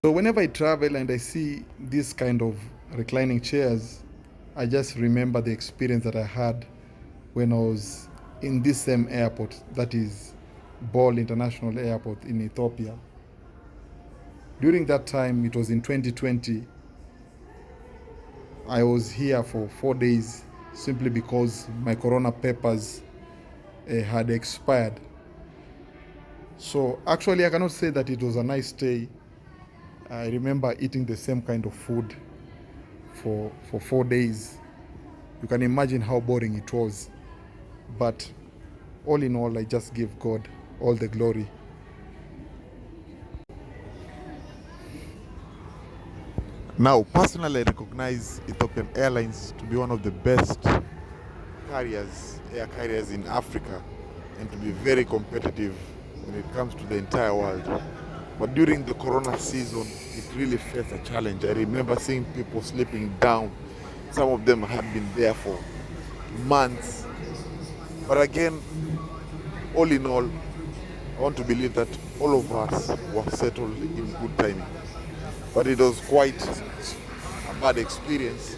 So whenever I travel and I see this kind of reclining chairs, I just remember the experience that I had when I was in this same airport, that is Bole International Airport in Ethiopia. During that time, it was in 2020, I was here for 4 days simply because my corona papers had expired. So actually, I cannot say that it was a nice stay. I remember eating the same kind of food for 4 days. You can imagine how boring it was. But all in all, I just give God all the glory. Now, personally, I recognize Ethiopian Airlines to be one of the best air carriers in Africa, and to be very competitive when it comes to the entire world. But during the corona season, it really faced a challenge. I remember seeing people sleeping down. Some of them had been there for months. But again, all in all, I want to believe that all of us were settled in good timing. But it was quite a bad experience.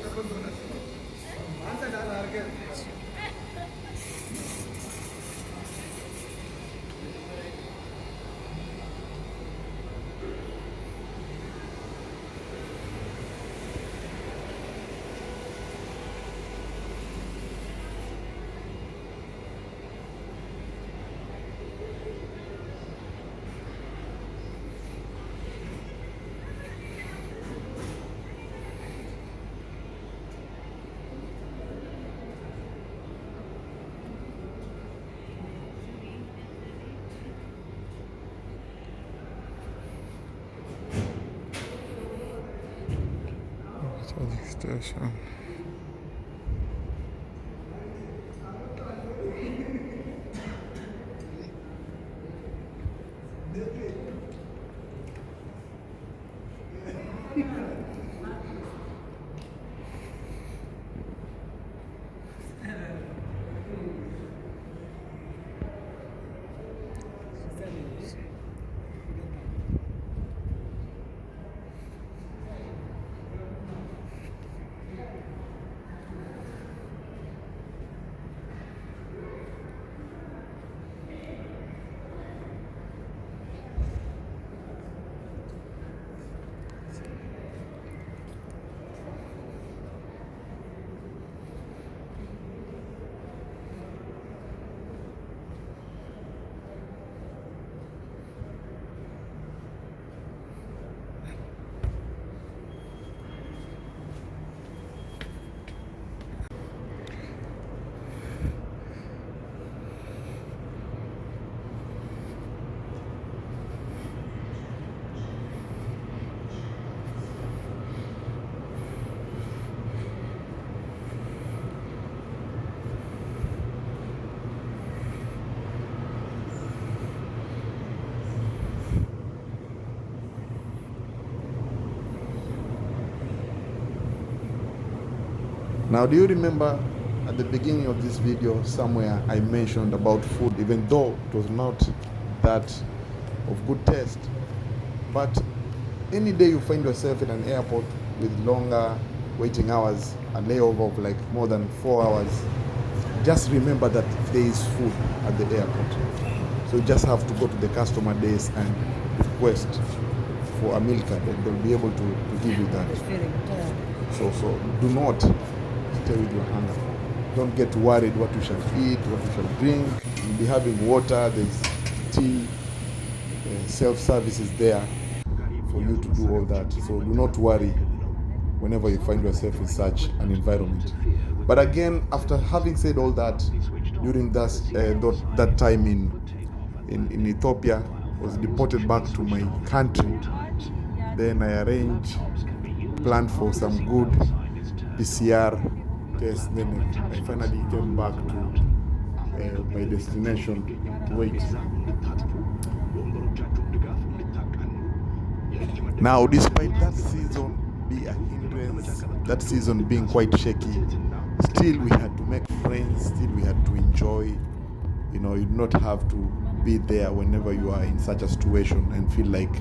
Station. Now, do you remember at the beginning of this video somewhere I mentioned about food, even though it was not that of good taste? But any day you find yourself in an airport with longer waiting hours, a layover of like more than 4 hours, just remember that there is food at the airport. So you just have to go to the customer desk and request for a meal card, and they'll be able to give you that. So do not stay with your hunger. Don't get worried what you shall eat, what you shall drink. You'll be having water, there's tea, self-service is there for you to do all that. So do not worry whenever you find yourself in such an environment. But again, after having said all that, during that time in Ethiopia, I was deported back to my country. Then I planned for some good PCR tests. Then I finally came back to my destination, Kuwait. Now, despite that season being a hindrance, that season being quite shaky, still we had to make friends, still we had to enjoy. You do not have to be there whenever you are in such a situation and feel like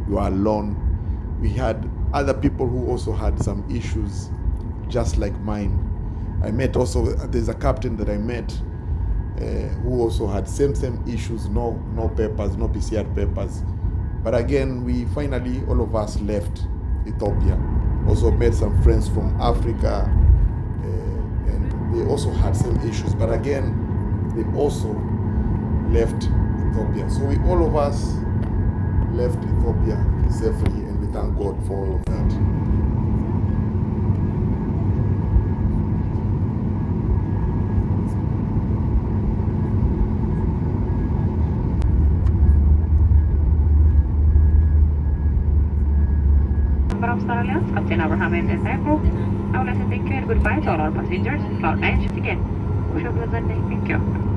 you are alone. We had other people who also had some issues just like mine. I met also, there's a captain that I met who also had same issues, no papers, no PCR papers. But again, we finally, all of us left Ethiopia. Also met some friends from Africa, and they also had same issues. But again, they also left Ethiopia. So we, all of us, left Ethiopia safely, and we thank God for all of that. Australia, Captain Abraham and the Cycle. I would like to take goodbye to all our passengers. Cloud 9 again. We shall be Thank you.